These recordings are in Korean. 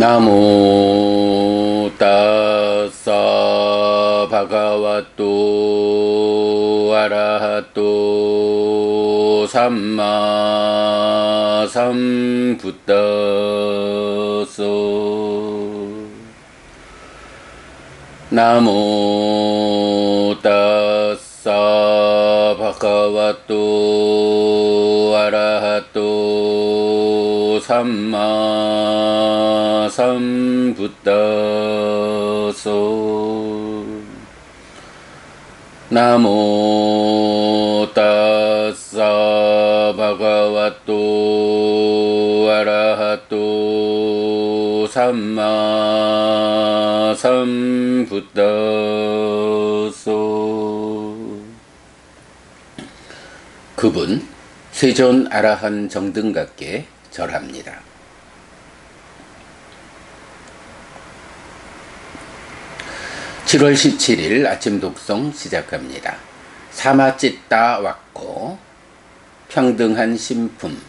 나모 따사 바가와또 아라하또 삼마 삼부따소 나모 따사 바가와또 아라하또 삼마 삼부따소 나모 따사 바가와또 아라하또 삼마 삼부따소. 그분 세존 아라한 정등각께 절합니다. (7월 17일) 아침 독송 시작합니다. 사마찢다 왔고 평등한 신품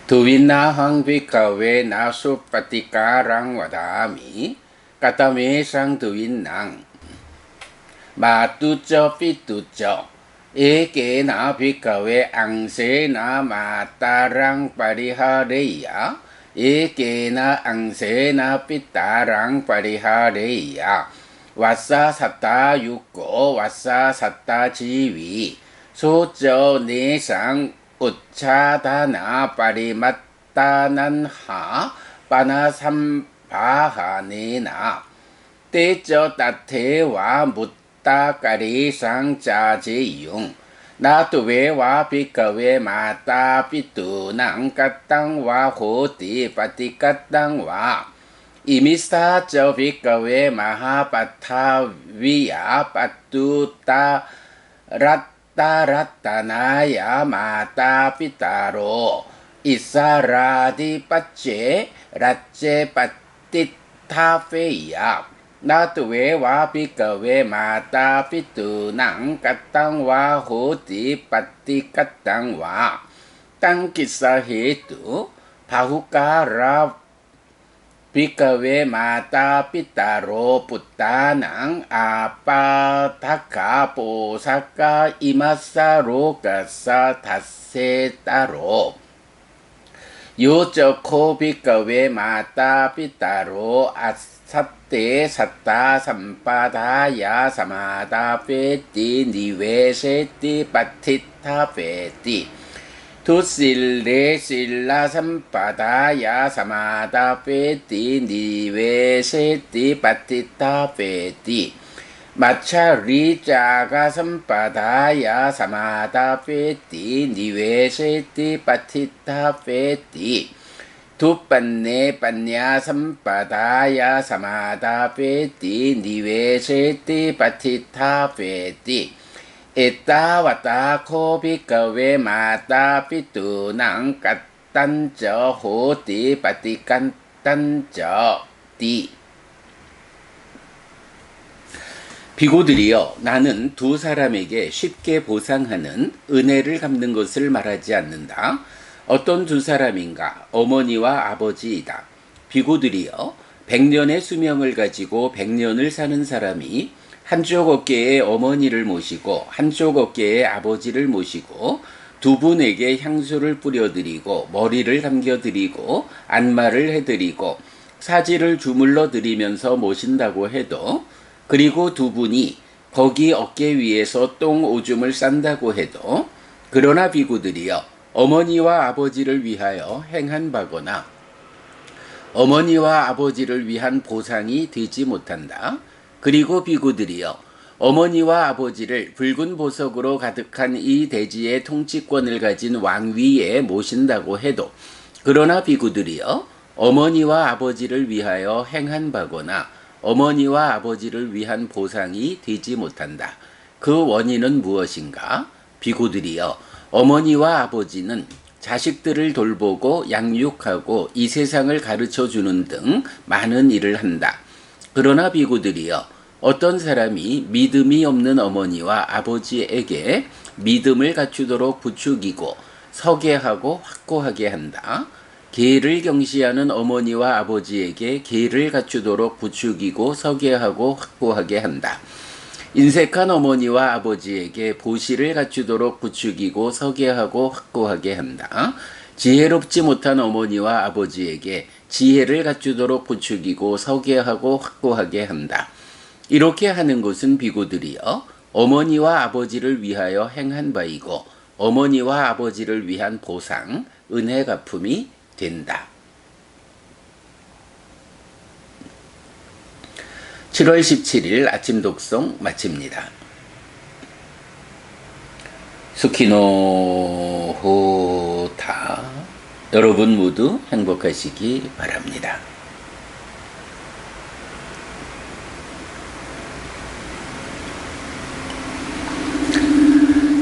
두윈나항 비카웨 나수파티카랑 와다미 까타메상 두윈낭 마뚜쩌 삐뚜쩌 에게나 비카웨 앙세나 마따랑 파리하레야 에게나 앙세나 삐따랑 파리하레야 와사 사타 육고 와사 사타 지위 소저 내상 우차다나 파리맛다난하 빠나삼바하네나 때저 따테와 묻다까리상 짜제용 나투웨와 비카웨 마타 피투낭 까땅와 호티 파티까땅와 이미스타 저 비카웨 마하파타위야 파투타 라따라따나야 마타 피타로 이사라디 빠체 라체 파티타페야 나투웨와 비카웨 마타 피투낭 까땅와 호티 파티까땅와 땅기사헤투 바후카라 비카웨 마타 피타로 푸타낭 아파타카 보사카 이마사로 가사 다세타로 요저코 비카웨 마타 피타로 아사테 사타 삼파다야 사마다 페티 니웨세티 파티타 페티 투실레 실라 삼파다야 사마다 페티 니웨세티 파티타 페티 마차리 자가 삼파다야 사마다 페티 니웨세티 파티타 페티 투빤네 빤냐 삼파다야 사마다 페티 니웨세티 파티타 페티 에따와따 코비카웨 마타 피투낭 까딴저 호티 파티깐딴저 띠. 비고들이여, 나는 두 사람에게 쉽게 보상하는 은혜를 갚는 것을 말하지 않는다. 어떤 두 사람인가? 어머니와 아버지이다. 비고들이여, 100년의 수명을 가지고 100년을 사는 사람이 한쪽 어깨에 어머니를 모시고 한쪽 어깨에 아버지를 모시고 두 분에게 향수를 뿌려드리고 머리를 감겨드리고 안마를 해드리고 사지를 주물러 드리면서 모신다고 해도, 그리고 두 분이 거기 어깨 위에서 똥 오줌을 싼다고 해도, 그러나 비구들이여, 어머니와 아버지를 위하여 행한 바거나 어머니와 아버지를 위한 보상이 되지 못한다. 그리고 비구들이여, 어머니와 아버지를 붉은 보석으로 가득한 이 대지의 통치권을 가진 왕위에 모신다고 해도, 그러나 비구들이여, 어머니와 아버지를 위하여 행한 바거나 어머니와 아버지를 위한 보상이 되지 못한다. 그 원인은 무엇인가? 비구들이여, 어머니와 아버지는 자식들을 돌보고 양육하고 이 세상을 가르쳐주는 등 많은 일을 한다. 그러나 비구들이여, 어떤 사람이 믿음이 없는 어머니와 아버지에게 믿음을 갖추도록 부추기고 서게 하고 확고하게 한다. 계를 경시하는 어머니와 아버지에게 계를 갖추도록 부추기고 서게 하고 확고하게 한다. 인색한 어머니와 아버지에게 보시를 갖추도록 부추기고 서게 하고 확고하게 한다. 지혜롭지 못한 어머니와 아버지에게 지혜를 갖추도록 부추기고 서게 하고 확고하게 한다. 이렇게 하는 것은 비고들이여 어머니와 아버지를 위하여 행한 바이고 어머니와 아버지를 위한 보상, 은혜 갚음이 된다. 7월 17일 아침 독송 마칩니다. 수키노 호타. 여러분 모두 행복하시기 바랍니다.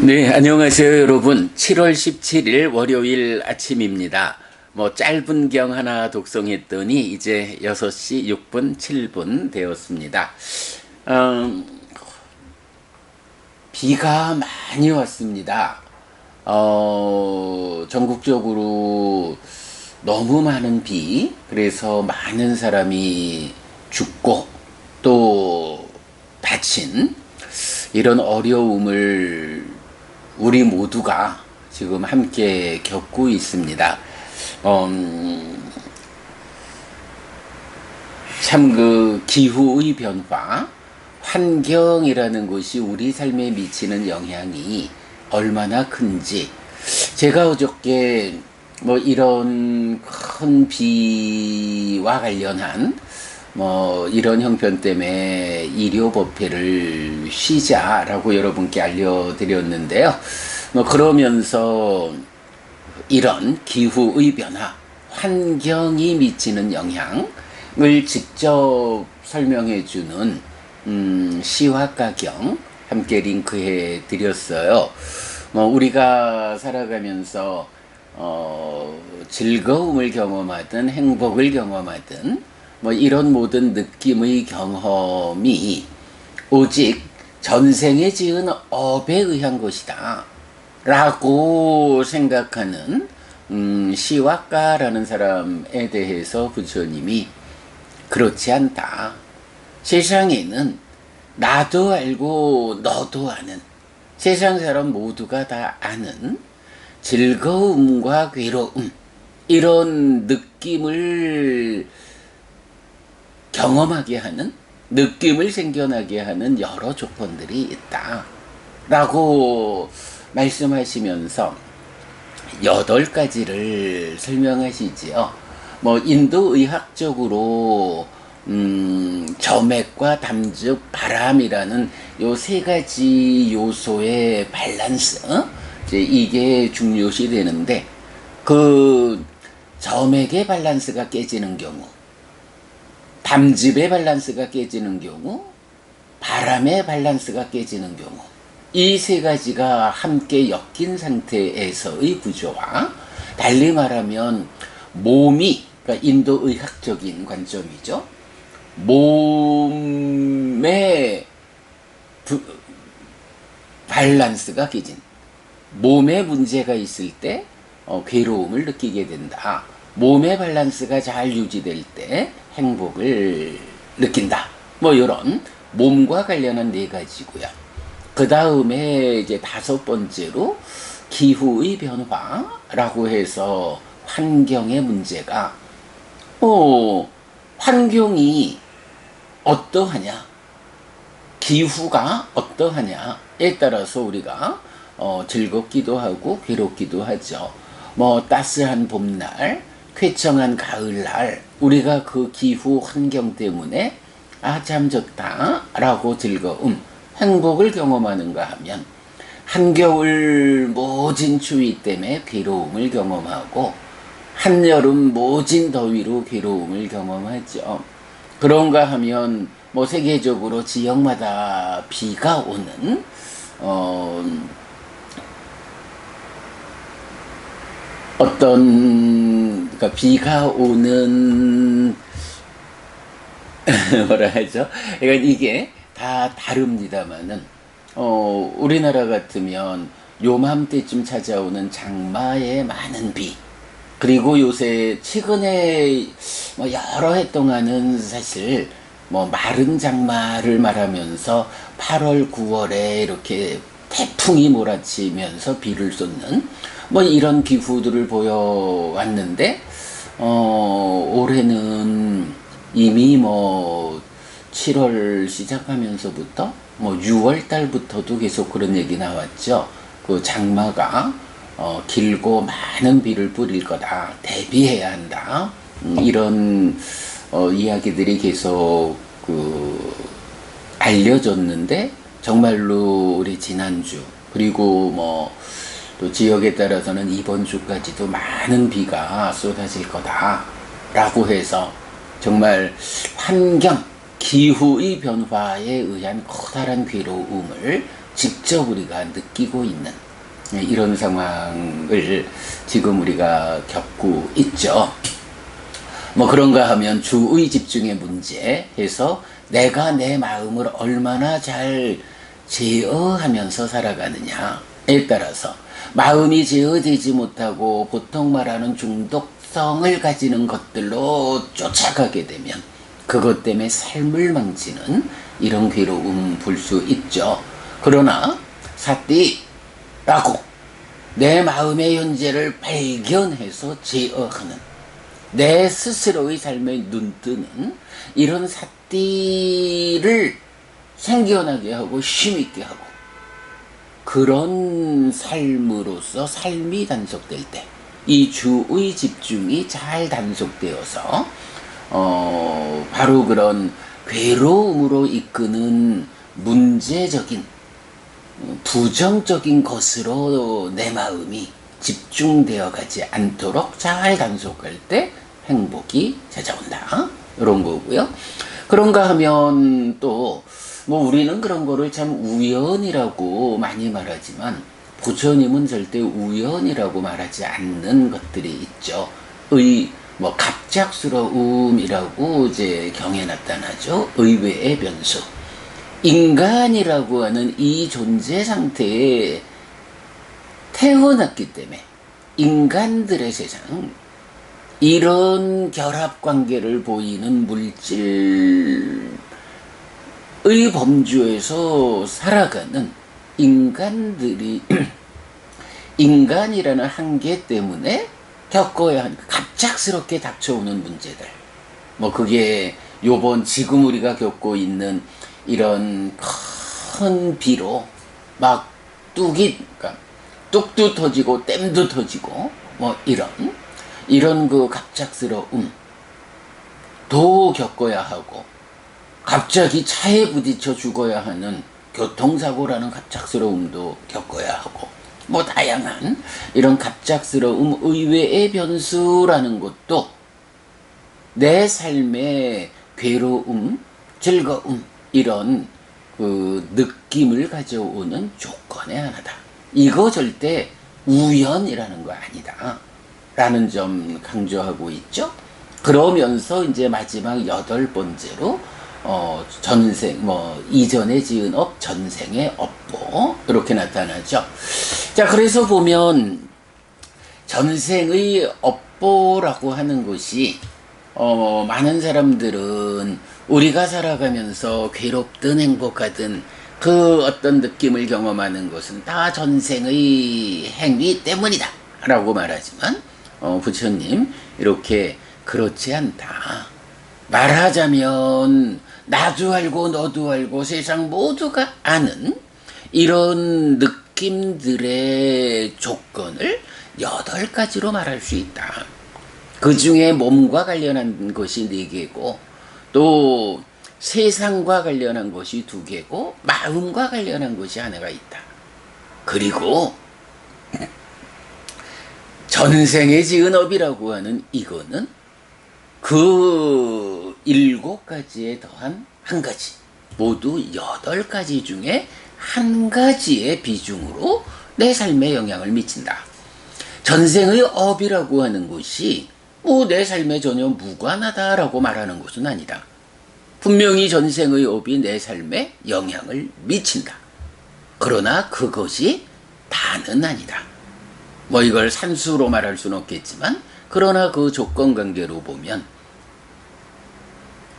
네, 안녕하세요 여러분. 7월 17일 월요일 아침입니다. 짧은 경 하나 독송했더니 이제 6시 6분 7분 되었습니다. 비가 많이 왔습니다. 전국적으로 너무 많은 비, 그래서 많은 사람이 죽고 또 다친 이런 어려움을 우리 모두가 지금 함께 겪고 있습니다. 참 그 기후의 변화, 환경이라는 것이 우리 삶에 미치는 영향이 얼마나 큰지, 제가 어저께 이런 큰 비와 관련한 이런 형편 때문에 일요 법회를 쉬자라고 여러분께 알려드렸는데요. 그러면서 이런 기후의 변화, 환경이 미치는 영향을 직접 설명해 주는 시화가경 함께 링크해 드렸어요. 우리가 살아가면서 즐거움을 경험하든 행복을 경험하든 이런 모든 느낌의 경험이 오직 전생에 지은 업에 의한 것이다 라고 생각하는 시화가라는 사람에 대해서 부처님이 그렇지 않다. 세상에는 나도 알고 너도 아는, 세상 사람 모두가 다 아는 즐거움과 괴로움, 이런 느낌을 경험하게 하는, 느낌을 생겨나게 하는 여러 조건들이 있다 라고 말씀하시면서 8가지를 설명하시지요. 인도 의학적으로 점액과 담즙, 바람이라는 요 3가지 요소의 밸런스, 이게 중요시 되는데, 그 점액의 밸런스가 깨지는 경우, 담즙의 밸런스가 깨지는 경우, 바람의 밸런스가 깨지는 경우, 이 3가지가 함께 엮인 상태에서의 구조와, 달리 말하면 몸이, 그러니까 인도 의학적인 관점이죠. 몸의 밸런스가 깨진, 몸에 문제가 있을 때 괴로움을 느끼게 된다. 몸의 밸런스가 잘 유지될 때 행복을 느낀다. 이런 몸과 관련한 4가지고요. 그 다음에 이제 5번째로 기후의 변화라고 해서 환경의 문제가, 환경이 어떠하냐, 기후가 어떠하냐에 따라서 우리가 즐겁기도 하고 괴롭기도 하죠. 따스한 봄날, 쾌청한 가을날, 우리가 그 기후 환경 때문에 참 좋다 라고 즐거움, 행복을 경험하는가 하면, 한겨울 모진 추위 때문에 괴로움을 경험하고 한여름 모진 더위로 괴로움을 경험하죠. 그런가 하면 세계적으로 지역마다 비가 오는 그러니까 비가 오는 뭐라 하죠? 그러니까 이게 다 다릅니다만은 우리나라 같으면 요맘때쯤 찾아오는 장마의 많은 비, 그리고 요새 최근에 뭐 여러 해 동안은 사실 뭐 마른 장마를 말하면서 8월, 9월에 이렇게 태풍이 몰아치면서 비를 쏟는 뭐 이런 기후들을 보여왔는데 올해는 이미 뭐 7월 시작하면서부터 뭐 6월 달부터도 계속 그런 얘기 나왔죠. 그 장마가 길고 많은 비를 뿌릴 거다. 대비해야 한다. 이런 이야기들이 계속 알려졌는데 정말로 우리 지난주 그리고 뭐 또 지역에 따라서는 이번 주까지도 많은 비가 쏟아질 거다라고 해서 정말 환경, 기후의 변화에 의한 커다란 괴로움을 직접 우리가 느끼고 있는 이런 상황을 지금 우리가 겪고 있죠. 뭐 그런가 하면 주의 집중의 문제 해서 내가 내 마음을 얼마나 잘 제어하면서 살아가느냐에 따라서 마음이 제어되지 못하고 보통 말하는 중독성을 가지는 것들로 쫓아가게 되면 그것 때문에 삶을 망치는 이런 괴로움 볼 수 있죠. 그러나 사띠라고 내 마음의 현재를 발견해서 제어하는 내 스스로의 삶에 눈뜨는 이런 사띠를 생겨나게 하고 힘있게 하고 그런 삶으로서 삶이 단속될 때 이 주의 집중이 잘 단속되어서 바로 그런 괴로움으로 이끄는 문제적인 부정적인 것으로 내 마음이 집중되어 가지 않도록 잘 단속할 때 행복이 찾아온다. 이런 거고요. 그런가 하면 또 뭐 우리는 그런 거를 참 우연이라고 많이 말하지만 부처님은 절대 우연이라고 말하지 않는 것들이 있죠. 뭐 갑작스러움이라고 이제 경에 나타나죠. 의외의 변수. 인간이라고 하는 이 존재 상태에 태어났기 때문에 인간들의 세상, 이런 결합 관계를 보이는 물질의 범주에서 살아가는 인간들이 인간이라는 한계 때문에 겪어야 하는 갑작스럽게 닥쳐오는 문제들. 뭐 그게 요번 지금 우리가 겪고 있는 이런 큰 비로 막 그러니까 뚝도 터지고 댐도 터지고 뭐 이런 그 갑작스러움도 겪어야 하고 갑자기 차에 부딪혀 죽어야 하는 교통사고라는 갑작스러움도 겪어야 하고 뭐 다양한 이런 갑작스러움 의외의 변수라는 것도 내 삶의 괴로움, 즐거움 이런 그 느낌을 가져오는 조건의 하나다. 이거 절대 우연이라는 거 아니다. 라는 점 강조하고 있죠. 그러면서 이제 마지막 8번째로 전생, 뭐 이전에 지은 업, 전생의 업보 이렇게 나타나죠. 자, 그래서 보면 전생의 업보라고 하는 것이 많은 사람들은 우리가 살아가면서 괴롭든 행복하든 그 어떤 느낌을 경험하는 것은 다 전생의 행위 때문이다 라고 말하지만 부처님 이렇게 그렇지 않다. 말하자면 나도 알고 너도 알고 세상 모두가 아는 이런 느낌들의 조건을 8가지로 말할 수 있다. 그 중에 몸과 관련한 것이 4개고 또 세상과 관련한 것이 2개고 마음과 관련한 것이 하나가 있다. 그리고 전생에 지은 업이라고 하는 이거는 그 7가지에 더한 1가지, 모두 8가지 중에 1가지의 비중으로 내 삶에 영향을 미친다. 전생의 업이라고 하는 것이 뭐 내 삶에 전혀 무관하다라고 말하는 것은 아니다. 분명히 전생의 업이 내 삶에 영향을 미친다. 그러나 그것이 다는 아니다. 뭐 이걸 산수로 말할 수는 없겠지만 그러나 그 조건 관계로 보면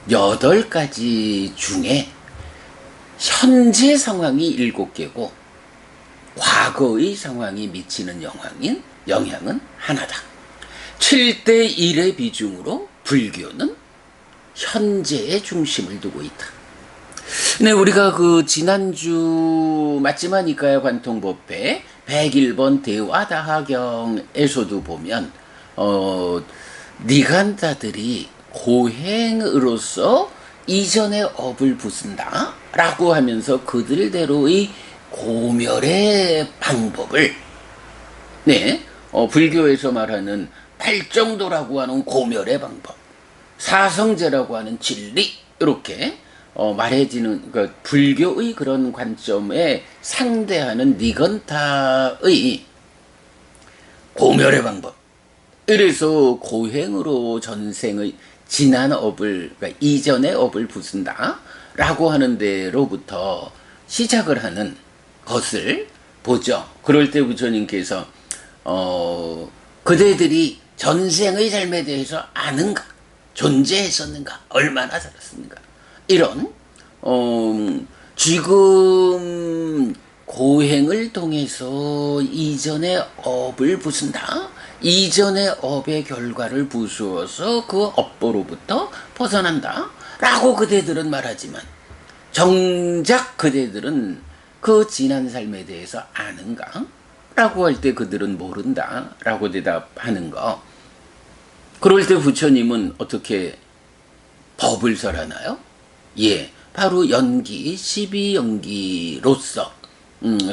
8가지 중에 현재 상황이 7개고 과거의 상황이 미치는 영향은 하나다. 7대 1의 비중으로 불교는 현재의 중심을 두고 있다. 네, 우리가 그 지난주 맞지마니까야 관통법회 101번 대화다하경에서도 보면 니간다들이 고행으로서 이전의 업을 부순다 라고 하면서 그들대로의 고멸의 방법을 불교에서 말하는 팔정도라고 하는 고멸의 방법, 사성제라고 하는 진리, 이렇게 말해지는 불교의 그런 관점에 상대하는 니건타의 고멸의 방법. 그래서 고행으로 전생의 지난 업을, 그러니까 이전의 업을 부순다 라고 하는 데로부터 시작을 하는 것을 보죠. 그럴 때 부처님께서 그대들이 전생의 삶에 대해서 아는가, 존재했었는가, 얼마나 살았습니까, 이런 지금 고행을 통해서 이전의 업을 부순다, 이전의 업의 결과를 부수어서 그 업보로부터 벗어난다 라고 그대들은 말하지만 정작 그대들은 그 지난 삶에 대해서 아는가? 라고 할 때 그들은 모른다 라고 대답하는 거. 그럴 때 부처님은 어떻게 법을 설하나요? 예, 바로 연기, 12연기로서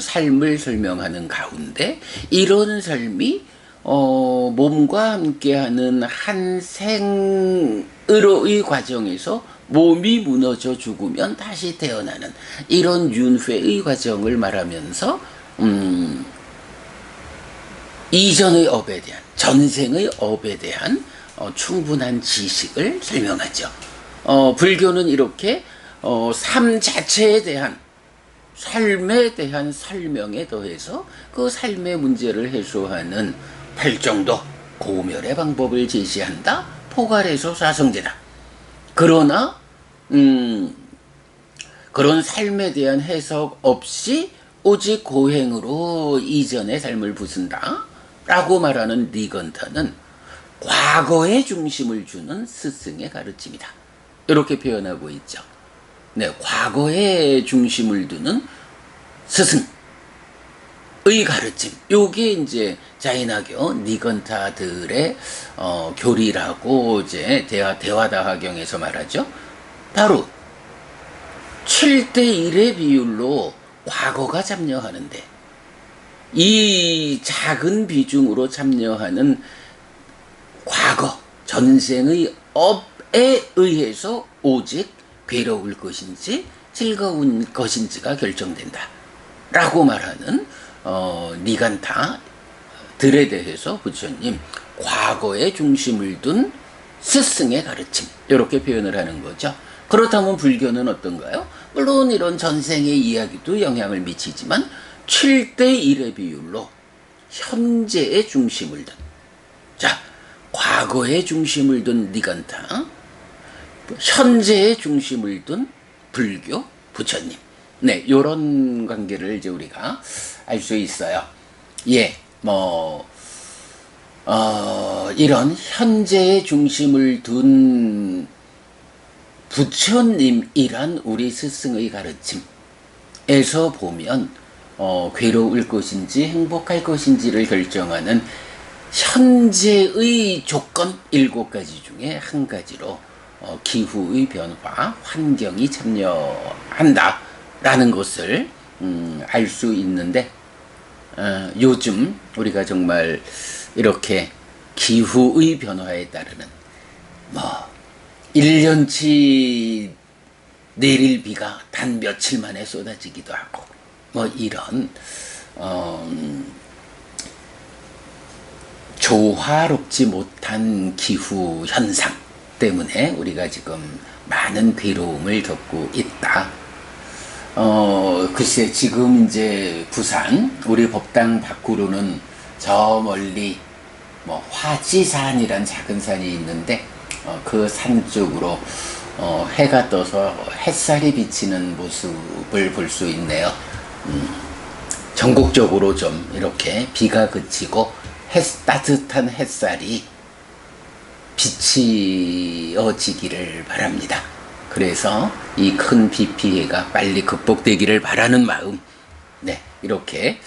삶을 설명하는 가운데 이런 삶이 몸과 함께하는 한 생으로의 과정에서 몸이 무너져 죽으면 다시 태어나는 이런 윤회의 과정을 말하면서 이전의 업에 대한, 전생의 업에 대한 충분한 지식을 설명하죠. 불교는 이렇게 삶 자체에 대한, 삶에 대한 설명에 더해서 그 삶의 문제를 해소하는 팔정도, 고멸의 방법을 제시한다. 포괄해서 사성제다. 그러나 그런 삶에 대한 해석 없이 오직 고행으로 이전의 삶을 부순다 라고 말하는 니건타는 과거의 중심을 주는 스승의 가르침이다. 이렇게 표현하고 있죠. 네, 과거의 중심을 두는 스승의 가르침. 요게 이제 자인하교 니건타들의 교리라고 이제 대화다하경에서 말하죠. 바로 7대 1의 비율로 과거가 참여하는데 이 작은 비중으로 참여하는 과거, 전생의 업에 의해서 오직 괴로울 것인지 즐거운 것인지가 결정된다 라고 말하는 니간타들에 대해서 부처님 과거에 중심을 둔 스승의 가르침, 이렇게 표현을 하는 거죠. 그렇다면 불교는 어떤가요? 물론 이런 전생의 이야기도 영향을 미치지만 7대 1의 비율로 현재의 중심을 둔, 자, 과거의 중심을 둔 니간타, 현재의 중심을 둔 불교 부처님. 네, 요런 관계를 이제 우리가 알 수 있어요. 예, 이런 현재의 중심을 둔 부처님이란 우리 스승의 가르침에서 보면 괴로울 것인지 행복할 것인지를 결정하는 현재의 조건 7가지 중에 한 가지로 기후의 변화, 환경이 참여한다 라는 것을 알 수 있는데 요즘 우리가 정말 이렇게 기후의 변화에 따르는 1년치 내릴 비가 단 며칠 만에 쏟아지기도 하고 이런 조화롭지 못한 기후 현상 때문에 우리가 지금 많은 괴로움을 겪고 있다. 글쎄 지금 이제 부산 우리 법당 밖으로는 저 멀리 뭐 화지산이란 작은 산이 있는데 그 산 쪽으로 해가 떠서 햇살이 비치는 모습을 볼 수 있네요. 전국적으로 좀 이렇게 비가 그치고 따뜻한 햇살이 비치어지기를 바랍니다. 그래서 이 큰 비 피해가 빨리 극복되기를 바라는 마음, 네, 이렇게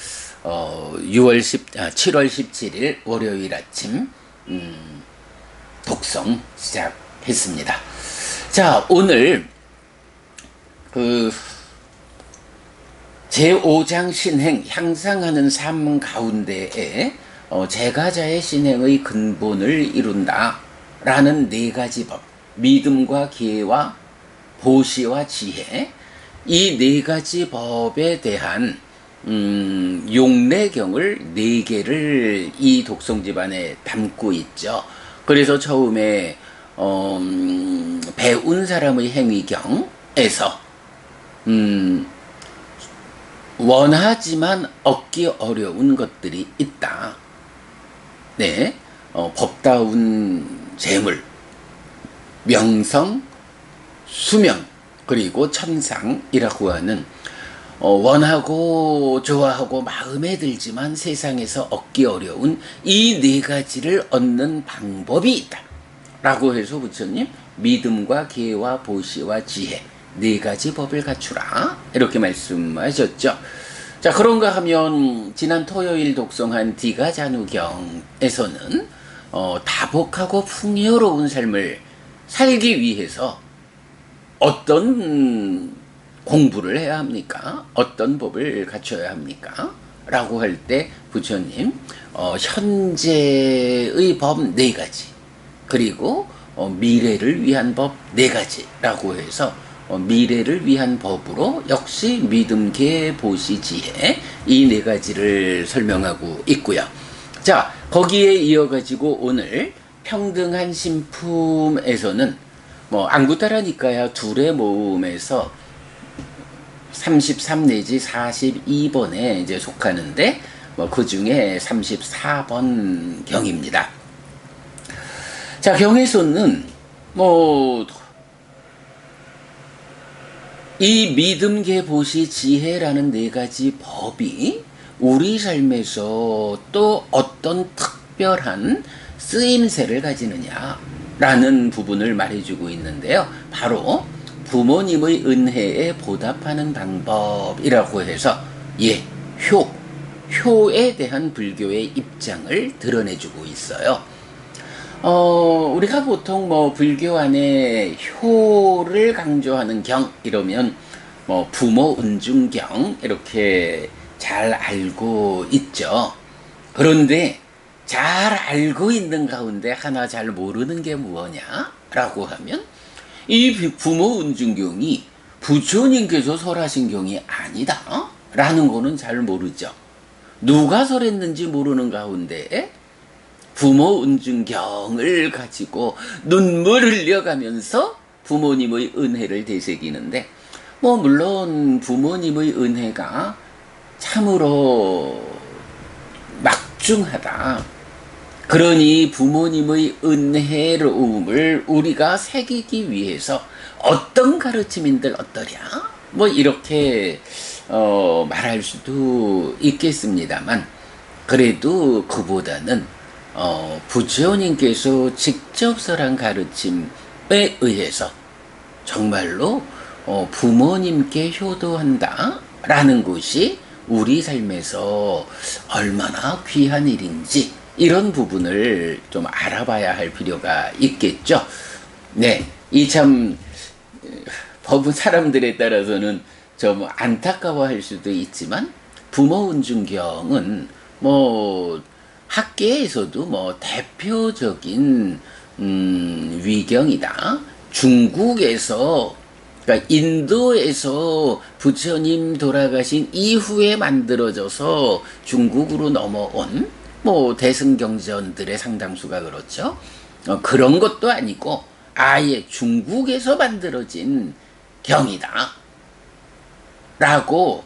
7월 17일 월요일 아침 독성 시작했습니다. 자, 오늘 제5장 신행 향상하는 삶 가운데에 제가자의 신행의 근본을 이룬다 라는 4가지 법, 믿음과 기회와 보시와 지혜, 이 4가지 법에 대한 용례경을 4개를 이 독성집안에 담고 있죠. 그래서 처음에 배운 사람의 행위경에서 원하지만 얻기 어려운 것들이 있다. 네, 법다운 재물, 명성, 수명, 그리고 천상이라고 하는 원하고 좋아하고 마음에 들지만 세상에서 얻기 어려운 이 4가지를 얻는 방법이 있다 라고 해서 부처님 믿음과 기회와 보시와 지혜 4가지 법을 갖추라 이렇게 말씀하셨죠. 자, 그런가 하면 지난 토요일 독송한 디가자누경에서는 다복하고 풍요로운 삶을 살기 위해서 어떤 공부를 해야 합니까? 어떤 법을 갖춰야 합니까? 라고 할 때 부처님 현재의 법 4가지 그리고 미래를 위한 법 4가지라고 해서 미래를 위한 법으로 역시 믿음, 계, 보시, 지혜 이 4가지를 설명하고 있고요. 자, 거기에 이어가지고 오늘 평등한 신품에서는 안구따라니까야 둘의 모음에서 33 내지 42번에 이제 속하는데 그 중에 34번 경입니다. 자, 경에서는 이 믿음, 계, 보시, 지혜라는 4가지 법이 우리 삶에서 또 어떤 특별한 쓰임새를 가지느냐라는 부분을 말해주고 있는데요. 바로 부모님의 은혜에 보답하는 방법이라고 해서 효에 대한 불교의 입장을 드러내주고 있어요. 우리가 보통 불교 안에 효를 강조하는 경 이러면 부모 은중경 이렇게 잘 알고 있죠. 그런데 잘 알고 있는 가운데 하나 잘 모르는 게 무엇냐라고 하면 이 부모 은중경이 부처님께서 설하신 경이 아니다 라는 거는 잘 모르죠. 누가 설했는지 모르는 가운데 부모 은중경을 가지고 눈물 흘려가면서 부모님의 은혜를 되새기는데 물론 부모님의 은혜가 참으로 막중하다. 그러니 부모님의 은혜로움을 우리가 새기기 위해서 어떤 가르침인들 어떠랴? 이렇게 말할 수도 있겠습니다만 그래도 그보다는 부처님께서 직접 설한 가르침에 의해서 정말로 부모님께 효도한다 라는 것이 우리 삶에서 얼마나 귀한 일인지 이런 부분을 좀 알아봐야 할 필요가 있겠죠. 네, 이 참 법은 사람들에 따라서는 좀 안타까워할 수도 있지만 부모 은중경은 학계에서도 대표적인 위경이다. 중국에서 그러니까 인도에서 부처님 돌아가신 이후에 만들어져서 중국으로 넘어온 대승경전들의 상당수가 그렇죠. 그런 것도 아니고 아예 중국에서 만들어진 경이다 라고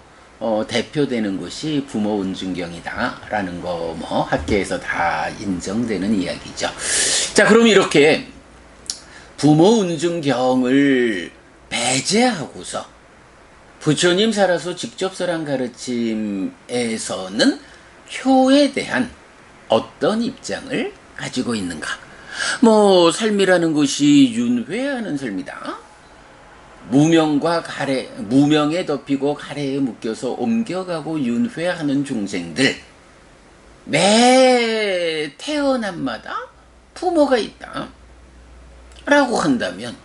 대표되는 것이 부모 은준경이다라는 거 뭐 학계에서 다 인정되는 이야기죠. 자, 그럼 이렇게 부모 은준경을 배제하고서 부처님 살아서 직접 설한 가르침에서는 효에 대한 어떤 입장을 가지고 있는가? 뭐 삶이라는 것이 윤회하는 삶이다. 무명에 덮이고 가래에 묶여서 옮겨가고 윤회하는 중생들, 매 태어남마다 부모가 있다 라고 한다면,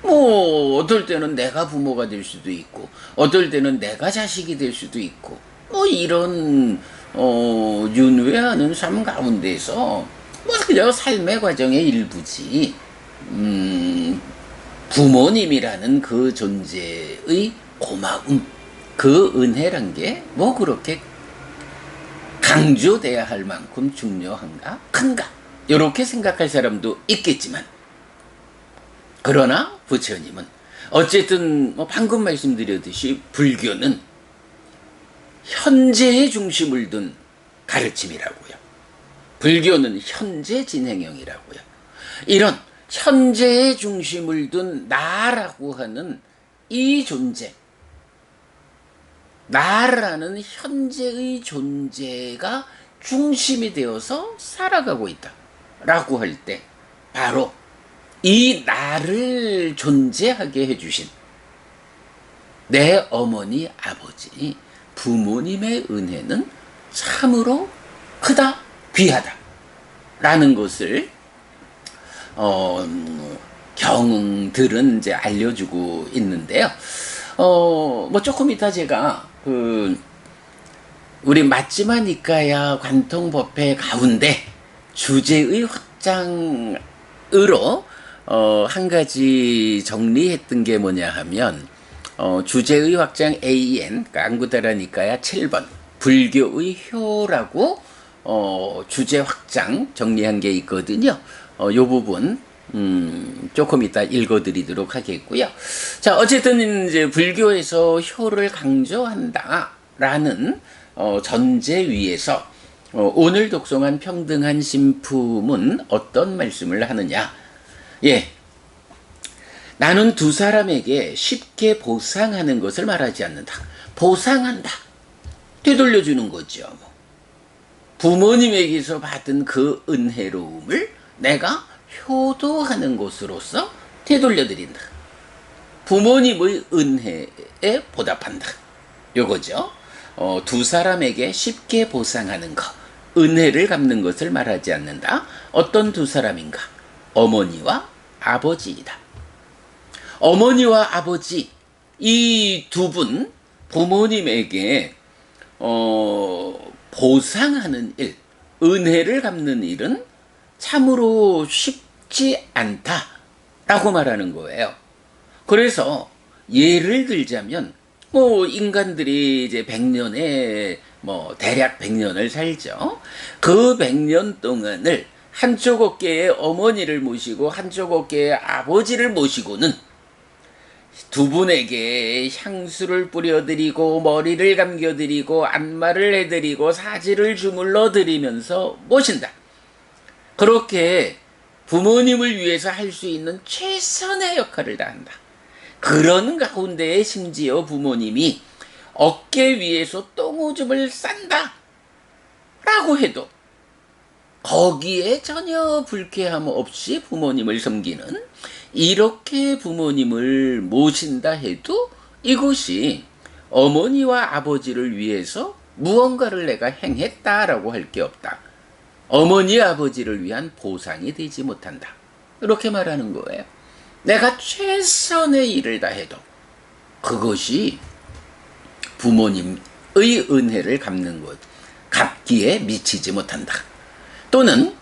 뭐 어떨 때는 내가 부모가 될 수도 있고 어떨 때는 내가 자식이 될 수도 있고, 뭐 이런 윤회하는 삶 가운데서 뭐 그저 삶의 과정의 일부지, 부모님이라는 그 존재의 고마움, 그 은혜란 게 뭐 그렇게 강조돼야 할 만큼 중요한가? 큰가? 이렇게 생각할 사람도 있겠지만, 그러나 부처님은 어쨌든 뭐 방금 말씀드렸듯이 불교는 현재의 중심을 둔 가르침이라고요. 불교는 현재 진행형이라고요. 이런 현재의 중심을 둔 나라고 하는 이 존재, 나라는 현재의 존재가 중심이 되어서 살아가고 있다 라고 할 때, 바로 이 나를 존재하게 해주신 내 어머니, 아버지, 부모님의 은혜는 참으로 크다, 귀하다 라는 것을 경들은 이제 알려주고 있는데요. 뭐 조금 이따 제가 우리 맞지마 니까야 관통법회 가운데 주제의 확장으로 한 가지 정리했던 게 뭐냐 하면, 주제의 확장 AN, 그러니까 안구다라니까야 7번 불교의 효라고 주제 확장 정리한 게 있거든요. 요 부분 조금 이따 읽어드리도록 하겠고요. 자, 어쨌든 이제 불교에서 효를 강조한다라는 전제 위에서 오늘 독송한 평등한 신품은 어떤 말씀을 하느냐? 예, 나는 두 사람에게 쉽게 보상하는 것을 말하지 않는다. 보상한다. 되돌려주는 거죠. 부모님에게서 받은 그 은혜로움을 내가 효도하는 것으로서 되돌려드린다. 부모님의 은혜에 보답한다. 요거죠. 두 사람에게 쉽게 보상하는 것, 은혜를 갚는 것을 말하지 않는다. 어떤 두 사람인가? 어머니와 아버지이다. 어머니와 아버지, 이 두 분, 부모님에게 보상하는 일, 은혜를 갚는 일은 참으로 쉽지 않다라고 말하는 거예요. 그래서 예를 들자면, 뭐 인간들이 이제 100년에 대략 100년을 살죠. 그 100년 동안을 한쪽 어깨에 어머니를 모시고 한쪽 어깨에 아버지를 모시고는 두 분에게 향수를 뿌려드리고 머리를 감겨드리고 안마를 해드리고 사지를 주물러 드리면서 모신다. 그렇게 부모님을 위해서 할 수 있는 최선의 역할을 다한다. 그런 가운데에 심지어 부모님이 어깨 위에서 똥오줌을 싼다 라고 해도 거기에 전혀 불쾌함 없이 부모님을 섬기는, 이렇게 부모님을 모신다 해도 이것이 어머니와 아버지를 위해서 무언가를 내가 행했다라고 할 게 없다. 어머니 아버지를 위한 보상이 되지 못한다. 이렇게 말하는 거예요. 내가 최선의 일을 다해도 그것이 부모님의 은혜를 갚는 것, 갚기에 미치지 못한다. 또는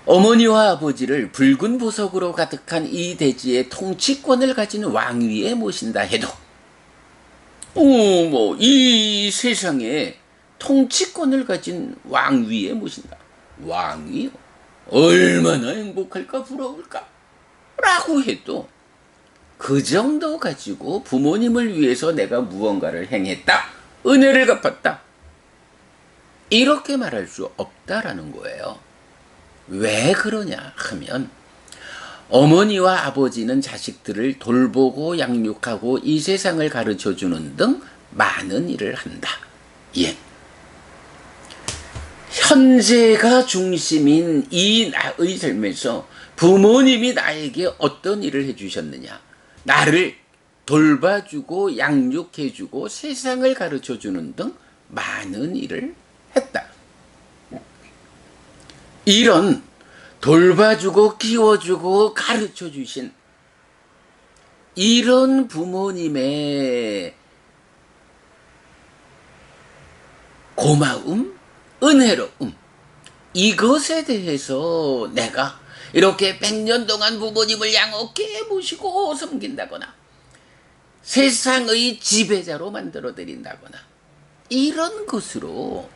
어머니와 아버지를 붉은 보석으로 가득한 이 대지의 통치권을 가진 왕위에 모신다 해도 이 세상에 통치권을 가진 왕위에 모신다. 왕이요? 얼마나 행복할까, 부러울까? 라고 해도 그 정도 가지고 부모님을 위해서 내가 무언가를 행했다 은혜를 갚았다. 이렇게 말할 수 없다라는 거예요. 왜 그러냐 하면 어머니와 아버지는 자식들을 돌보고 양육하고 이 세상을 가르쳐주는 등 많은 일을 한다. 예. 현재가 중심인 이 나의 삶에서 부모님이 나에게 어떤 일을 해주셨느냐. 나를 돌봐주고 양육해주고 세상을 가르쳐주는 등 많은 일을 했다. 이런 돌봐주고 키워주고 가르쳐주신 이런 부모님의 고마움, 은혜로움, 이것에 대해서 내가 이렇게 100년 동안 부모님을 양어깨 모시고 섬긴다거나 세상의 지배자로 만들어드린다거나 이런 것으로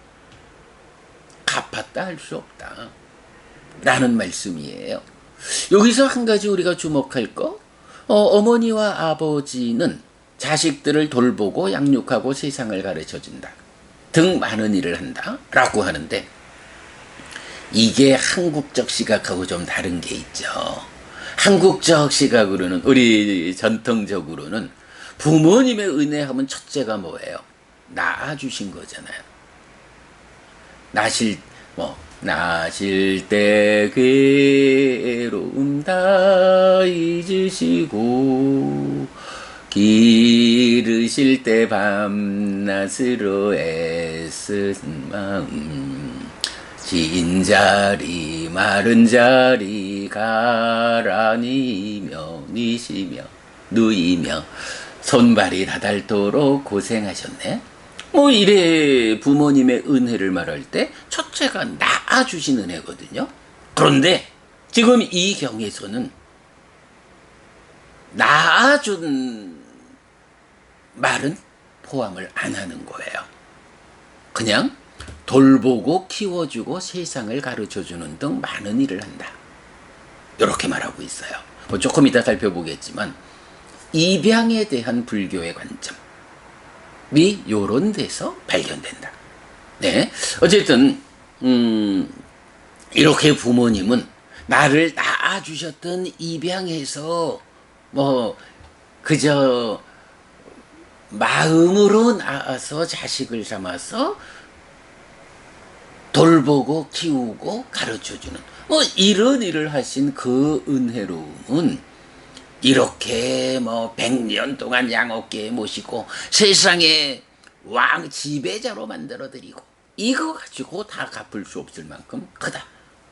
갚았다 할 수 없다 라는 말씀이에요. 여기서 한 가지 우리가 주목할 거, 어머니와 아버지는 자식들을 돌보고 양육하고 세상을 가르쳐준다 등 많은 일을 한다 라고 하는데, 이게 한국적 시각하고 좀 다른 게 있죠. 한국적 시각으로는, 우리 전통적으로는 부모님의 은혜하면 첫째가 뭐예요? 낳아주신 거잖아요. 나실 때 괴로움 다 잊으시고 기르실 때 밤낮으로 애쓴 마음, 진 자리 마른 자리 가라니며 니시며 누이며 손발이 다 닳도록 고생하셨네. 이래 부모님의 은혜를 말할 때 첫째가 낳아주신 은혜거든요. 그런데 지금 이 경에서는 낳아준 말은 포함을 안 하는 거예요. 그냥 돌보고 키워주고 세상을 가르쳐주는 등 많은 일을 한다. 이렇게 말하고 있어요. 조금 이따 살펴보겠지만 입양에 대한 불교의 관점이 요런 데서 발견된다. 네, 어쨌든 이렇게 부모님은 나를 낳아주셨던 입양해서 그저 마음으로 낳아서 자식을 삼아서 돌보고 키우고 가르쳐주는 이런 일을 하신 그 은혜로움은 이렇게 100년 동안 양어깨에 모시고 세상의 왕 지배자로 만들어드리고 이거 가지고 다 갚을 수 없을 만큼 크다.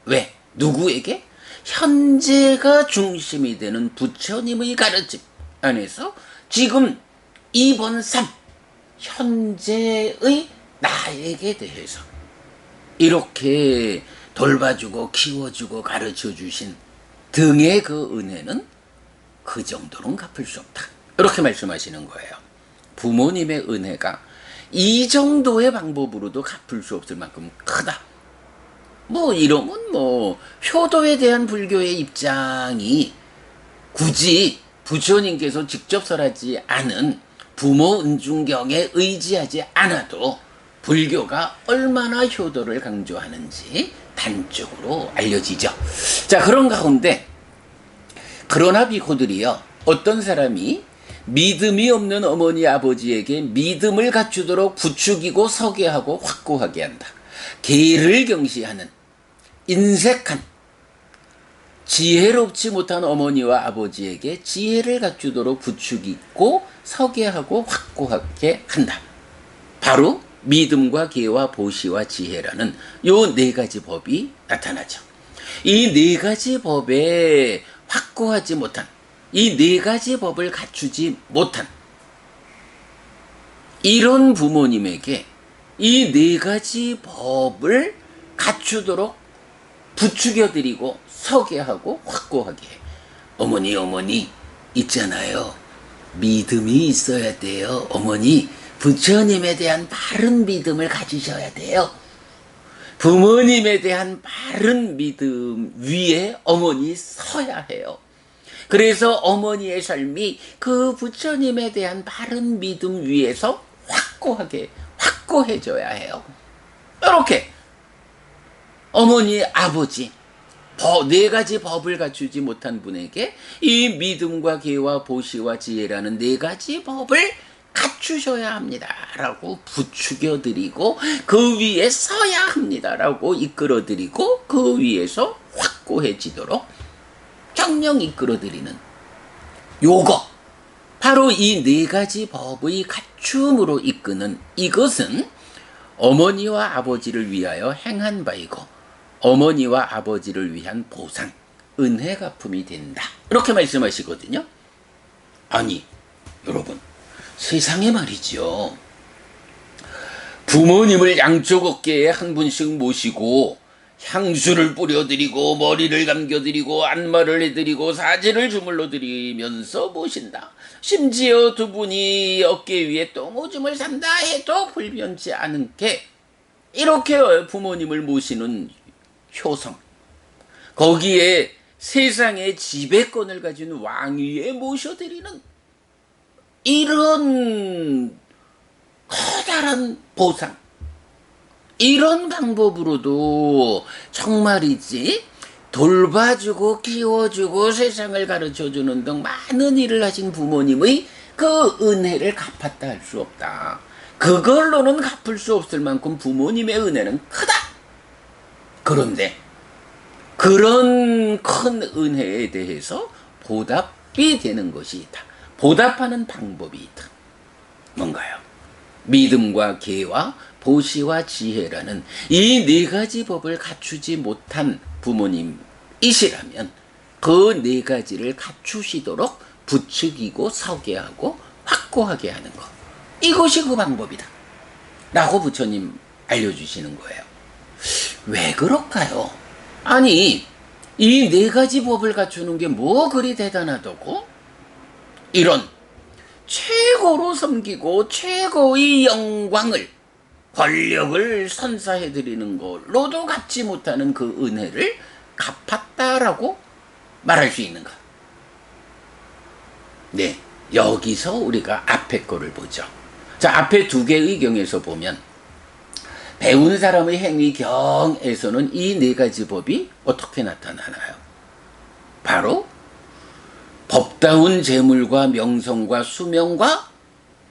왜? 누구에게? 현재가 중심이 되는 부처님의 가르침 안에서 지금 이번 삶 현재의 나에게 대해서 이렇게 돌봐주고 키워주고 가르쳐주신 등의 그 은혜는 그 정도는 갚을 수 없다. 이렇게 말씀하시는 거예요. 부모님의 은혜가 이 정도의 방법으로도 갚을 수 없을 만큼 크다. 이러면 효도에 대한 불교의 입장이 굳이 부처님께서 직접 설하지 않은 부모 은중경에 의지하지 않아도 불교가 얼마나 효도를 강조하는지 단적으로 알려지죠. 자, 그런 가운데 그러나 비코들이요, 어떤 사람이 믿음이 없는 어머니 아버지에게 믿음을 갖추도록 부추기고 서게 하고 확고하게 한다. 계를 경시하는 인색한 지혜롭지 못한 어머니와 아버지에게 지혜를 갖추도록 부추기고 서게 하고 확고하게 한다. 바로 믿음과 계와 보시와 지혜라는 요 네 가지 법이 나타나죠. 이 네 가지 법에 확고하지 못한, 이 네 가지 법을 갖추지 못한 이런 부모님에게 이 네 가지 법을 갖추도록 부추겨드리고 서게 하고 확고하게 해. 어머니 있잖아요. 믿음이 있어야 돼요. 어머니, 부처님에 대한 바른 믿음을 가지셔야 돼요. 부모님에 대한 바른 믿음 위에 어머니 서야 해요. 그래서 어머니의 삶이 그 부처님에 대한 바른 믿음 위에서 확고하게 확고해져야 해요. 이렇게 어머니, 아버지, 네 가지 법을 갖추지 못한 분에게 이 믿음과 계와 보시와 지혜라는 네 가지 법을 갖추셔야 합니다 라고 부추겨드리고, 그 위에 서야 합니다 라고 이끌어드리고, 그 위에서 확고해지도록 정령 이끌어드리는 요거, 바로 이 네 가지 법의 갖춤으로 이끄는 이것은 어머니와 아버지를 위하여 행한 바이고 어머니와 아버지를 위한 보상, 은혜 갚음이 된다, 이렇게 말씀하시거든요. 아니 여러분, 세상에 말이죠, 부모님을 양쪽 어깨에 한 분씩 모시고 향수를 뿌려드리고 머리를 감겨드리고 안마를 해드리고 사제를 주물러 드리면서 모신다. 심지어 두 분이 어깨 위에 똥오줌을 산다 해도 불변치 않게 이렇게 부모님을 모시는 효성, 거기에 세상의 지배권을 가진 왕위에 모셔드리는 이런 커다란 보상, 이런 방법으로도 정말이지 돌봐주고 키워주고 세상을 가르쳐주는 등 많은 일을 하신 부모님의 그 은혜를 갚았다 할 수 없다. 그걸로는 갚을 수 없을 만큼 부모님의 은혜는 크다. 그런데 그런 큰 은혜에 대해서 보답이 되는 것이 있다. 보답하는 방법이 있다. 뭔가요? 믿음과 계와 보시와 지혜라는 이 네 가지 법을 갖추지 못한 부모님이시라면 그 네 가지를 갖추시도록 부추기고 서게 하고 확고하게 하는 것, 이것이 그 방법이다 라고 부처님 알려주시는 거예요. 왜 그럴까요? 아니, 이 네 가지 법을 갖추는 게 뭐 그리 대단하다고? 이런 최고로 섬기고 최고의 영광을, 권력을 선사해드리는 걸로도 갚지 못하는 그 은혜를 갚았다라고 말할 수 있는가? 네, 여기서 우리가 앞에 거를 보죠. 자, 앞에 두 개의 경에서 보면 배운 사람의 행위경에서는 이 네 가지 법이 어떻게 나타나나요? 바로 법다운 재물과 명성과 수명과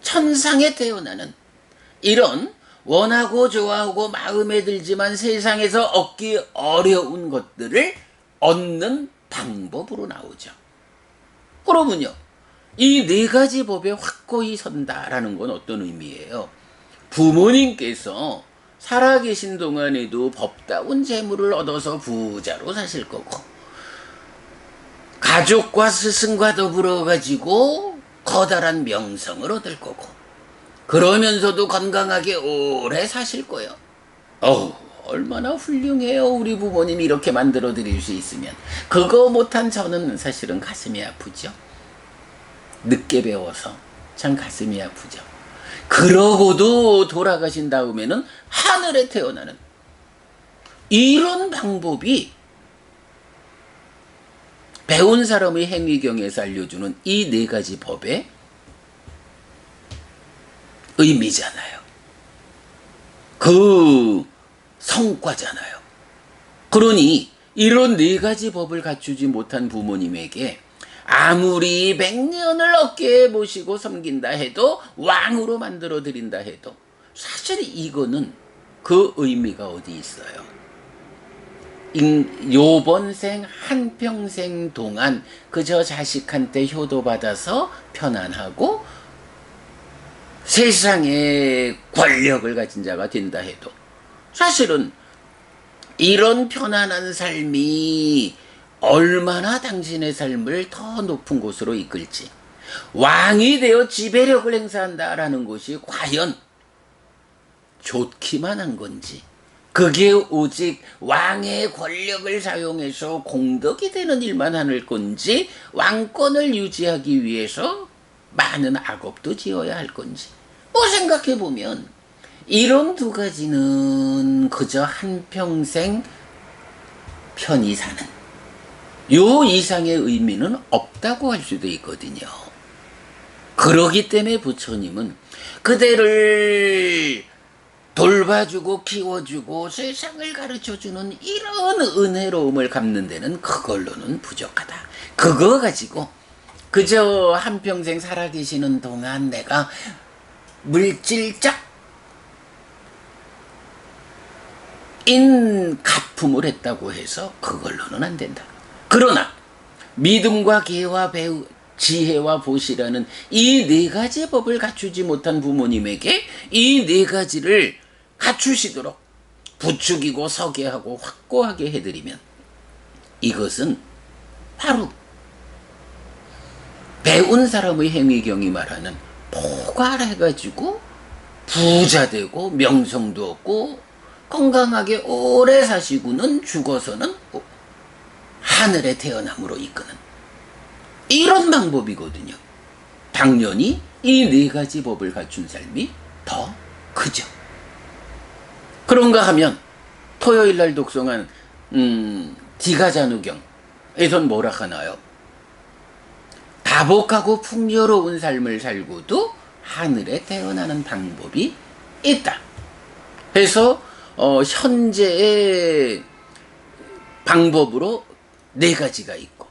천상에 태어나는 이런 원하고 좋아하고 마음에 들지만 세상에서 얻기 어려운 것들을 얻는 방법으로 나오죠. 그러면요, 이 네 가지 법에 확고히 선다라는 건 어떤 의미예요? 부모님께서 살아계신 동안에도 법다운 재물을 얻어서 부자로 사실 거고, 가족과 스승과 더불어 가지고 커다란 명성을 얻을 거고, 그러면서도 건강하게 오래 사실 거예요. 얼마나 훌륭해요. 우리 부모님이 이렇게 만들어 드릴 수 있으면. 그거 못한 저는 사실은 가슴이 아프죠. 늦게 배워서 참 가슴이 아프죠. 그러고도 돌아가신 다음에는 하늘에 태어나는 이런 방법이 배운 사람의 행위경에서 알려주는 이 네 가지 법의 의미잖아요. 그 성과잖아요. 그러니 이런 네 가지 법을 갖추지 못한 부모님에게 아무리 100년을 어깨에 모시고 섬긴다 해도, 왕으로 만들어 드린다 해도 사실 이거는 그 의미가 어디 있어요? 요번 생 한평생 동안 그저 자식한테 효도받아서 편안하고 세상에 권력을 가진 자가 된다 해도 사실은 이런 편안한 삶이 얼마나 당신의 삶을 더 높은 곳으로 이끌지, 왕이 되어 지배력을 행사한다라는 것이 과연 좋기만 한 건지, 그게 오직 왕의 권력을 사용해서 공덕이 되는 일만 하는 건지, 왕권을 유지하기 위해서 많은 악업도 지어야 할 건지, 뭐 생각해보면 이런 두 가지는 그저 한평생 편히 사는 요 이상의 의미는 없다고 할 수도 있거든요. 그러기 때문에 부처님은 그대를 돌봐주고 키워주고 세상을 가르쳐주는 이런 은혜로움을 갚는 데는 그걸로는 부족하다. 그거 가지고 그저 한평생 살아계시는 동안 내가 물질적 인 가품을 했다고 해서 그걸로는 안 된다. 그러나 믿음과 계와 배우 지혜와 보시라는 이 네 가지 법을 갖추지 못한 부모님에게 이 네 가지를 갖추시도록 부추기고 서게 하고 확고하게 해드리면 이것은 바로 배운 사람의 행위경이 말하는 포괄해가지고 부자 되고 명성도 얻고 건강하게 오래 사시고는 죽어서는 하늘에 태어남으로 이끄는 이런 방법이거든요. 당연히 이 네 가지 법을 갖춘 삶이 더 크죠. 그런가 하면 토요일날 독송한 디가자누경에선 뭐라 하나요? 다복하고 풍요로운 삶을 살고도 하늘에 태어나는 방법이 있다. 그래서 현재의 방법으로 네 가지가 있고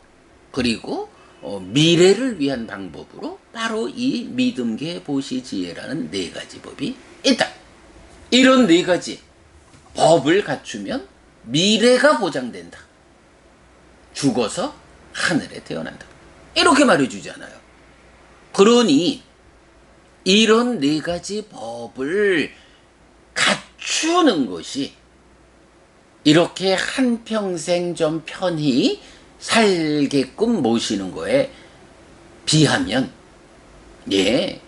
그리고 미래를 위한 방법으로 바로 이 믿음계 보시지혜라는 네 가지 법이 있다. 이런 네 가지 법을 갖추면 미래가 보장된다. 죽어서 하늘에 태어난다. 이렇게 말해주잖아요. 그러니 이런 네 가지 법을 갖추는 것이 이렇게 한평생 좀 편히 살게끔 모시는 거에 비하면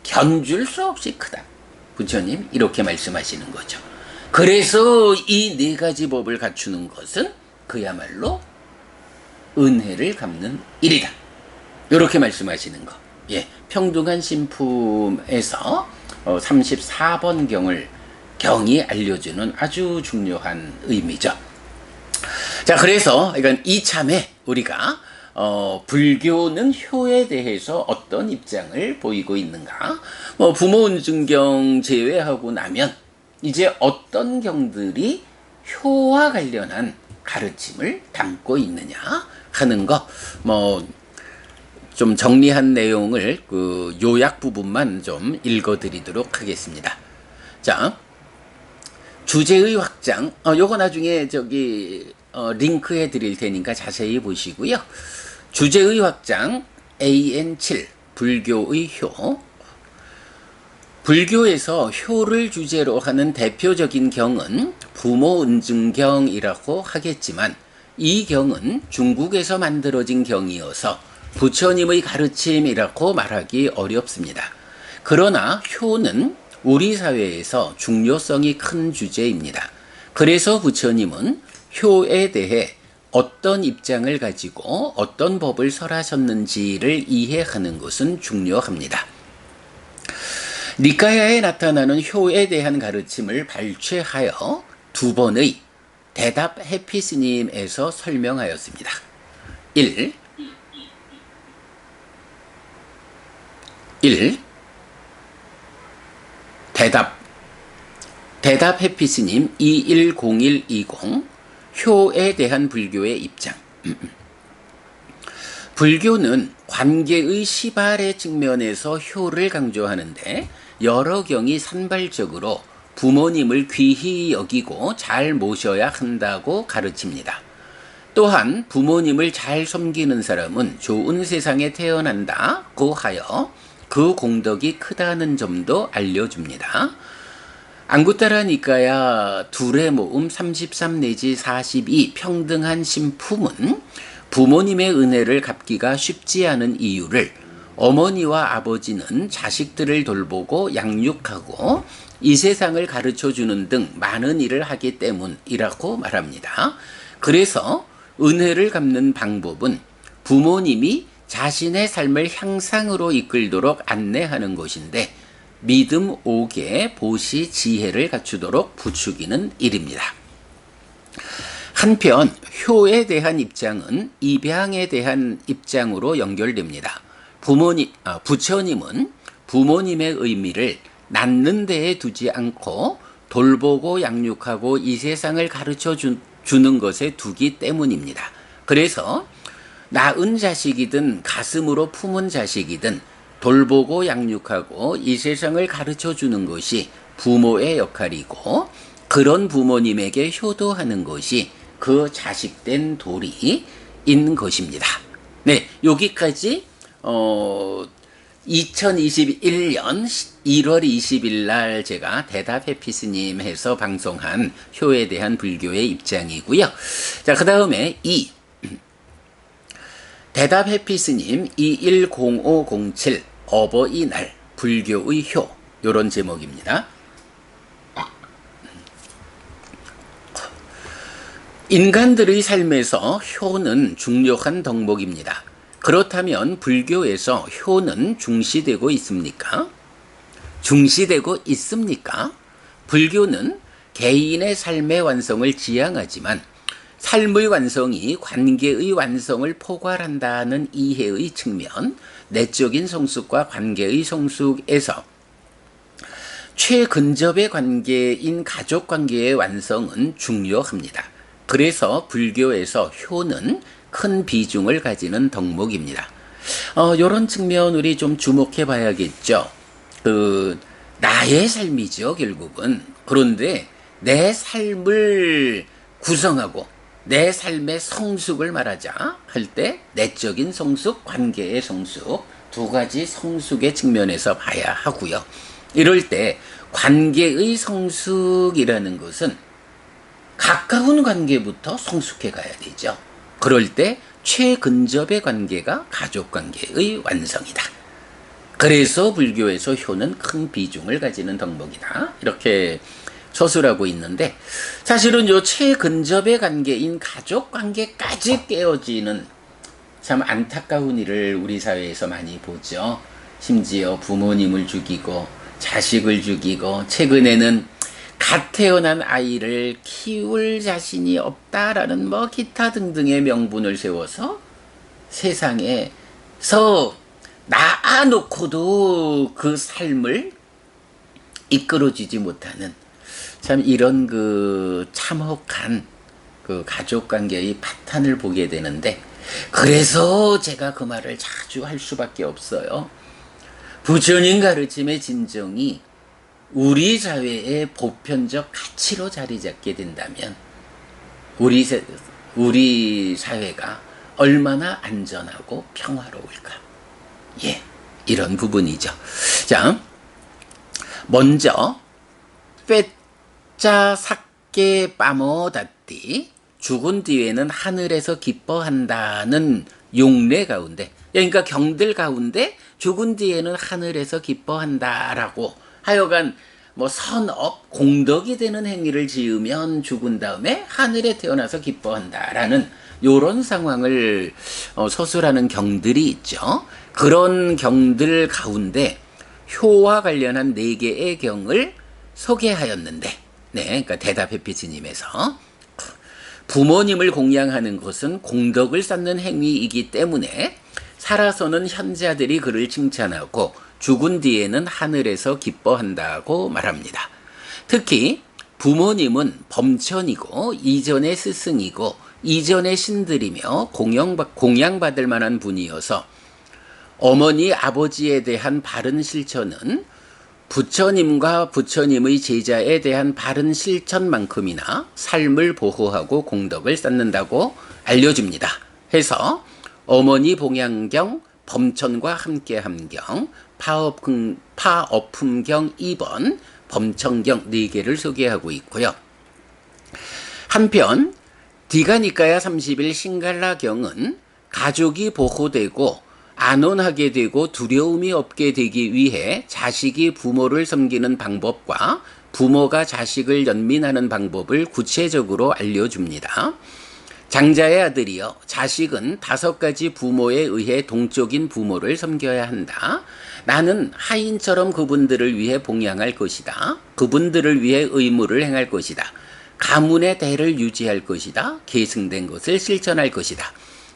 견줄 수 없이 크다. 부처님 이렇게 말씀하시는 거죠. 그래서 이 네 가지 법을 갖추는 것은 그야말로 은혜를 갚는 일이다. 이렇게 말씀하시는 거. 평등한 신품에서 34번 경이 알려주는 아주 중요한 의미죠. 자, 그래서 이건 이참에 우리가 불교는 효에 대해서 어떤 입장을 보이고 있는가? 부모 은증경 제외하고 나면 이제 어떤 경들이 효와 관련한 가르침을 담고 있느냐 하는 거, 좀 정리한 내용을 그 요약 부분만 좀 읽어드리도록 하겠습니다. 자, 주제의 확장, 요거 나중에 링크 해드릴 테니까 자세히 보시고요. 주제의 확장 AN7 불교의 효. 불교에서 효를 주제로 하는 대표적인 경은 부모은증경이라고 하겠지만 이 경은 중국에서 만들어진 경이어서 부처님의 가르침이라고 말하기 어렵습니다. 그러나 효는 우리 사회에서 중요성이 큰 주제입니다. 그래서 부처님은 효에 대해 어떤 입장을 가지고 어떤 법을 설하셨는지를 이해하는 것은 중요합니다. 니카야에 나타나는 효에 대한 가르침을 발췌하여 두 번의 대답 해피스님에서 설명하였습니다. 1. 대답 해피스님 210120 효에 대한 불교의 입장. 불교는 관계의 시발의 측면에서 효를 강조하는데 여러 경이 산발적으로 부모님을 귀히 여기고 잘 모셔야 한다고 가르칩니다. 또한 부모님을 잘 섬기는 사람은 좋은 세상에 태어난다고 하여 그 공덕이 크다는 점도 알려줍니다. 앙구타라 니카야 둘의 모음 33 내지 42 평등한 신품은 부모님의 은혜를 갚기가 쉽지 않은 이유를 어머니와 아버지는 자식들을 돌보고 양육하고 이 세상을 가르쳐주는 등 많은 일을 하기 때문이라고 말합니다. 그래서 은혜를 갚는 방법은 부모님이 자신의 삶을 향상으로 이끌도록 안내하는 것인데 믿음 5개 보시 지혜를 갖추도록 부추기는 일입니다. 한편 효에 대한 입장은 입양에 대한 입장으로 연결됩니다. 부처님은 부모님의 의미를 낳는 데에 두지 않고 돌보고 양육하고 이 세상을 가르쳐 주는 것에 두기 때문입니다. 그래서 낳은 자식이든 가슴으로 품은 자식이든 돌보고 양육하고 이 세상을 가르쳐 주는 것이 부모의 역할이고, 그런 부모님에게 효도하는 것이 그 자식된 도리인 것입니다. 네, 여기까지 2021년 1월 20일 날 제가 대답 해피스님 해서 방송한 효에 대한 불교의 입장이고요. 자, 그 다음에 대답 해피스님 210507 어버이날 불교의 효, 요런 제목입니다. 인간들의 삶에서 효는 중요한 덕목입니다. 그렇다면 불교에서 효는 중시되고 있습니까? 중시되고 있습니까? 불교는 개인의 삶의 완성을 지향하지만 삶의 완성이 관계의 완성을 포괄한다는 이해의 측면, 내적인 성숙과 관계의 성숙에서 최근접의 관계인 가족 관계의 완성은 중요합니다. 그래서 불교에서 효는 큰 비중을 가지는 덕목입니다. 이런 측면 우리 좀 주목해 봐야겠죠. 나의 삶이죠, 결국은. 그런데 내 삶을 구성하고 내 삶의 성숙을 말하자 할 때 내적인 성숙, 관계의 성숙, 두 가지 성숙의 측면에서 봐야 하고요. 이럴 때 관계의 성숙이라는 것은 가까운 관계부터 성숙해 가야 되죠. 그럴 때 최근접의 관계가 가족 관계의 완성이다. 그래서 불교에서 효는 큰 비중을 가지는 덕목이다. 이렇게 서술하고 있는데, 사실은 요 최근접의 관계인 가족 관계까지 깨어지는 참 안타까운 일을 우리 사회에서 많이 보죠. 심지어 부모님을 죽이고 자식을 죽이고, 최근에는 갓 태어난 아이를 키울 자신이 없다라는 기타 등등의 명분을 세워서 세상에서 낳아놓고도 그 삶을 이끌어주지 못하는 참 이런 참혹한 가족관계의 파탄을 보게 되는데, 그래서 제가 그 말을 자주 할 수밖에 없어요. 부처님 가르침의 진정이 우리 사회의 보편적 가치로 자리 잡게 된다면 우리 사회가 얼마나 안전하고 평화로울까. 예, 이런 부분이죠. 자, 먼저 빼짜 삭게 빠모다띠, 죽은 뒤에는 하늘에서 기뻐한다는 용례 가운데, 그러니까 경들 가운데 죽은 뒤에는 하늘에서 기뻐한다라고 하여간 선업, 공덕이 되는 행위를 지으면 죽은 다음에 하늘에 태어나서 기뻐한다라는 요런 상황을 서술하는 경들이 있죠. 그런 경들 가운데 효와 관련한 4개의 경을 소개하였는데, 네, 그러니까 대답 해피스님에서 부모님을 공양하는 것은 공덕을 쌓는 행위이기 때문에 살아서는 현자들이 그를 칭찬하고 죽은 뒤에는 하늘에서 기뻐한다고 말합니다. 특히 부모님은 범천이고 이전의 스승이고 이전의 신들이며 공양받을 만한 분이어서 어머니 아버지에 대한 바른 실천은 부처님과 부처님의 제자에 대한 바른 실천만큼이나 삶을 보호하고 공덕을 쌓는다고 알려줍니다. 해서 어머니 봉양경, 범천과 함께함경, 파업음경 2번, 범천경 4개를 소개하고 있고요. 한편 디가니까야 30일 신갈라경은 가족이 보호되고 안온하게 되고 두려움이 없게 되기 위해 자식이 부모를 섬기는 방법과 부모가 자식을 연민하는 방법을 구체적으로 알려줍니다. 장자의 아들이여, 자식은 5가지 부모에 의해 동적인 부모를 섬겨야 한다. 나는 하인처럼 그분들을 위해 봉양할 것이다. 그분들을 위해 의무를 행할 것이다. 가문의 대를 유지할 것이다. 계승된 것을 실천할 것이다.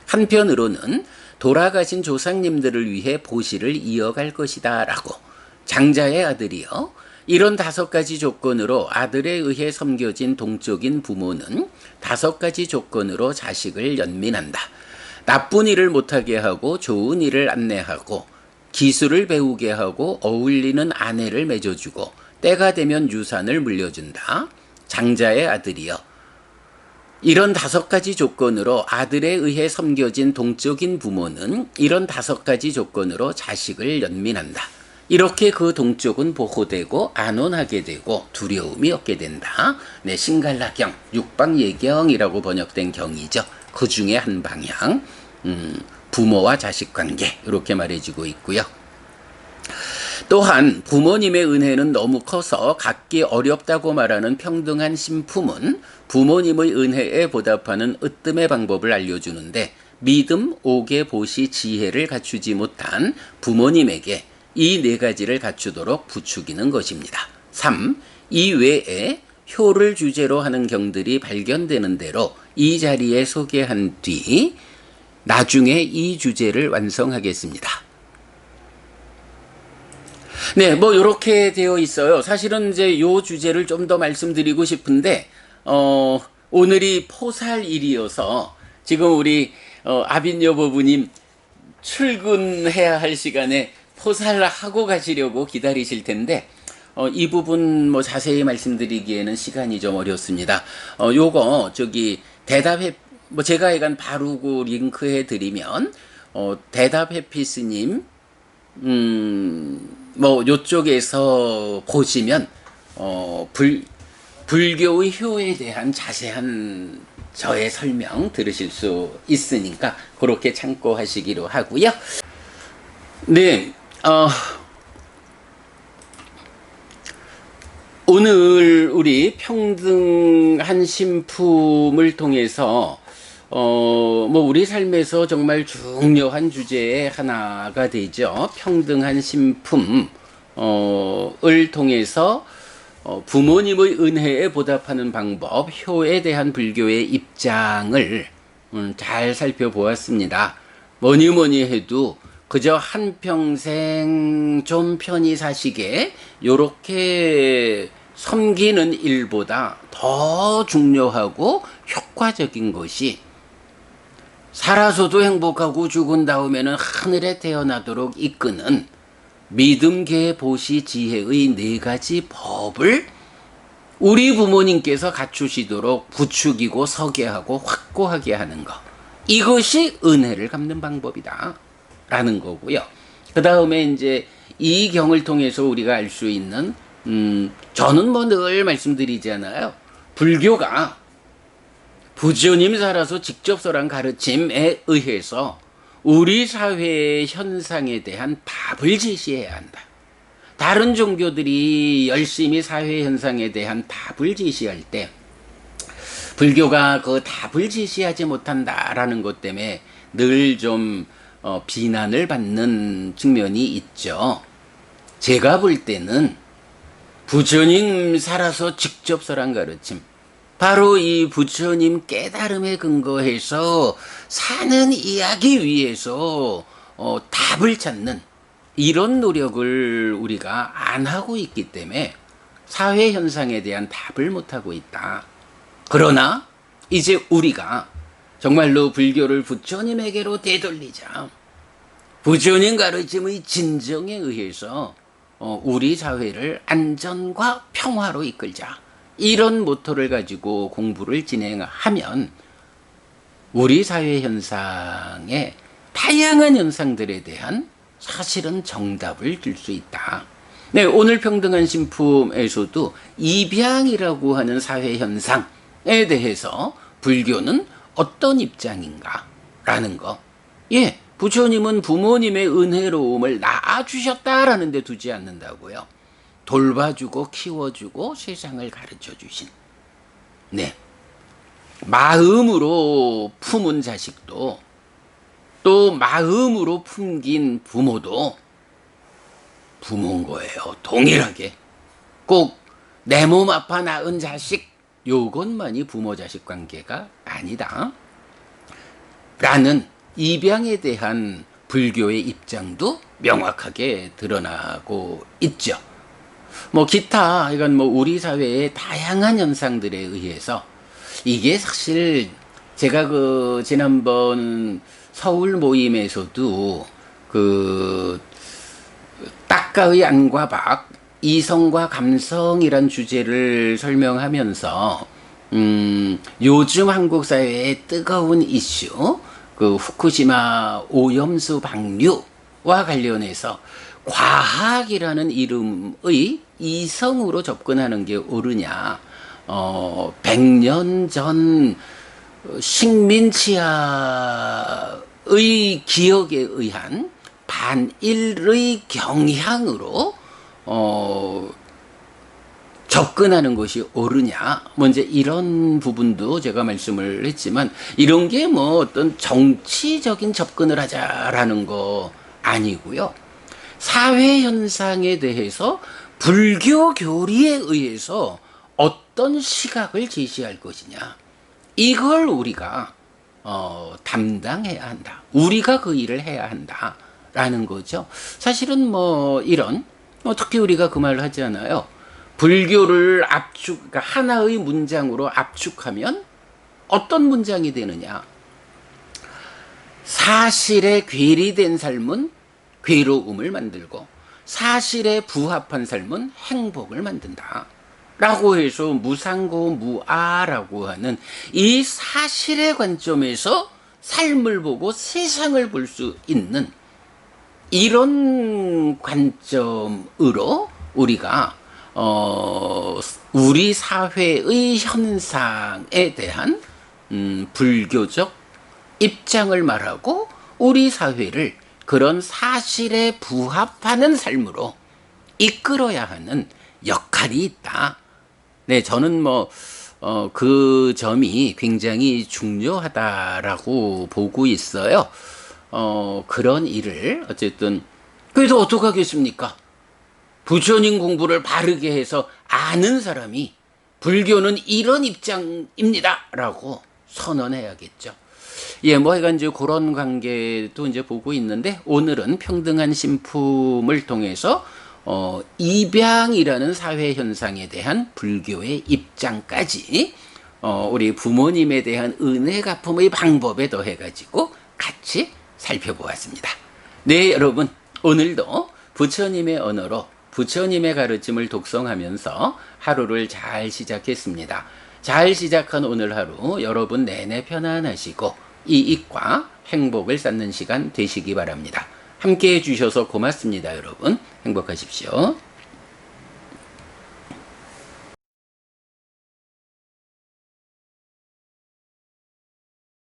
한편으로는 돌아가신 조상님들을 위해 보시를 이어갈 것이다 라고, 장자의 아들이여, 이런 5가지 조건으로 아들에 의해 섬겨진 동적인 부모는 5가지 조건으로 자식을 연민한다. 나쁜 일을 못하게 하고 좋은 일을 안내하고 기술을 배우게 하고 어울리는 아내를 맺어주고 때가 되면 유산을 물려준다. 장자의 아들이여. 이런 5가지 조건으로 아들에 의해 섬겨진 동적인 부모는 이런 5가지 조건으로 자식을 연민한다. 이렇게 그 동쪽은 보호되고 안온하게 되고 두려움이 없게 된다. 네, 신갈라경, 육방예경이라고 번역된 경이죠. 그 중에 한 방향, 부모와 자식 관계 이렇게 말해주고 있고요. 또한 부모님의 은혜는 너무 커서 갖기 어렵다고 말하는 평등한 신품은 부모님의 은혜에 보답하는 으뜸의 방법을 알려주는데 믿음, 옥의 보시, 지혜를 갖추지 못한 부모님에게 이 4가지를 갖추도록 부추기는 것입니다. 3. 이 외에 효를 주제로 하는 경들이 발견되는 대로 이 자리에 소개한 뒤 나중에 이 주제를 완성하겠습니다. 네, 뭐 이렇게 되어 있어요. 사실은 이제 요 주제를 좀 더 말씀드리고 싶은데 오늘이 포살일이어서 지금 우리 아빈 여보부님 출근해야 할 시간에 포살하고 가시려고 기다리실 텐데 이 부분 뭐 자세히 말씀드리기에는 시간이 좀 어렵습니다. 요거 대답해 뭐 제가 약간 바르고 링크해 드리면 대답 해피스님 뭐 요쪽에서 보시면 불교의 효에 대한 자세한 저의 설명 들으실 수 있으니까 그렇게 참고하시기로 하고요. 네, 오늘 우리 평등한 신품을 통해서 뭐 우리 삶에서 정말 중요한 주제의 하나가 되죠. 평등한 신품을 통해서 부모님의 은혜에 보답하는 방법, 효에 대한 불교의 입장을 잘 살펴보았습니다. 뭐니 해도 그저 한평생 좀 편히 사시게 요렇게 섬기는 일보다 더 중요하고 효과적인 것이 살아서도 행복하고 죽은 다음에는 하늘에 태어나도록 이끄는 믿음, 계, 보시, 지혜의 4가지 법을 우리 부모님께서 갖추시도록 부추기고 서게하고 확고하게 하는 것. 이것이 은혜를 갚는 방법이다. 라는 거고요. 그 다음에 이제 이 경을 통해서 우리가 알 수 있는, 저는 뭐 늘 말씀드리잖아요. 불교가 부처님 살아서 직접 설한 가르침에 의해서 우리 사회의 현상에 대한 답을 제시해야 한다. 다른 종교들이 열심히 사회 현상에 대한 답을 제시할 때 불교가 그 답을 제시하지 못한다라는 것 때문에 늘 좀 비난을 받는 측면이 있죠. 제가 볼 때는 부처님 살아서 직접 설한 가르침, 바로 이 부처님 깨달음에 근거해서 사는 이야기 위해서 답을 찾는 이런 노력을 우리가 안 하고 있기 때문에 사회 현상에 대한 답을 못 하고 있다. 그러나 이제 우리가 정말로 불교를 부처님에게로 되돌리자. 부처님 가르침의 진정에 의해서 우리 사회를 안전과 평화로 이끌자. 이런 모토를 가지고 공부를 진행하면 우리 사회 현상의 다양한 현상들에 대한 사실은 정답을 줄 수 있다. 네, 오늘 평등한 신품에서도 입양이라고 하는 사회 현상에 대해서 불교는 어떤 입장인가라는 거. 예, 부처님은 부모님의 은혜로움을 낳아주셨다라는 데 두지 않는다고요. 돌봐주고 키워주고 세상을 가르쳐주신. 네, 마음으로 품은 자식도 또 마음으로 품긴 부모도 부모인 거예요. 동일하게. 꼭 내 몸 아파 낳은 자식 요것만이 부모 자식 관계가 아니다. 라는 입양에 대한 불교의 입장도 명확하게 드러나고 있죠. 뭐 기타 이건 뭐 우리 사회의 다양한 현상들에 의해서 이게 사실 제가 그 지난번 서울 모임에서도 그 딱가의 안과 박, 이성과 감성이란 주제를 설명하면서 요즘 한국 사회의 뜨거운 이슈, 그 후쿠시마 오염수 방류와 관련해서 과학이라는 이름의 이성으로 접근하는 게 옳으냐, 100년 전 식민치하의 기억에 의한 반일의 경향으로 접근하는 것이 옳으냐, 먼저 이런 부분도 제가 말씀을 했지만 이런 게 뭐 어떤 정치적인 접근을 하자라는 거 아니고요. 사회 현상에 대해서 불교 교리에 의해서 어떤 시각을 제시할 것이냐, 이걸 우리가 담당해야 한다. 우리가 그 일을 해야 한다라는 거죠. 사실은 뭐 이런 특히 우리가 그 말을 하잖아요. 불교를 그러니까 하나의 문장으로 압축하면 어떤 문장이 되느냐? 사실에 괴리된 삶은 괴로움을 만들고 사실에 부합한 삶은 행복을 만든다. 라고 해서 무상고 무아라고 하는 이 사실의 관점에서 삶을 보고 세상을 볼 수 있는 이런 관점으로 우리가 우리 사회의 현상에 대한 불교적 입장을 말하고 우리 사회를 그런 사실에 부합하는 삶으로 이끌어야 하는 역할이 있다. 네, 저는 그 점이 굉장히 중요하다라고 보고 있어요. 그런 일을 어쨌든 그래도 어떡하겠습니까? 부처님 공부를 바르게 해서 아는 사람이 불교는 이런 입장입니다라고 선언해야겠죠. 예, 뭐 하여간 이제 그런 관계도 이제 보고 있는데 오늘은 평등한 신품을 통해서 입양이라는 사회 현상에 대한 불교의 입장까지 우리 부모님에 대한 은혜 갚음의 방법에 더해가지고 같이 살펴보았습니다. 네, 여러분 오늘도 부처님의 언어로 부처님의 가르침을 독송하면서 하루를 잘 시작했습니다. 잘 시작한 오늘 하루 여러분 내내 편안하시고 이익과 행복을 쌓는 시간 되시기 바랍니다. 함께해 주셔서 고맙습니다. 여러분 행복하십시오.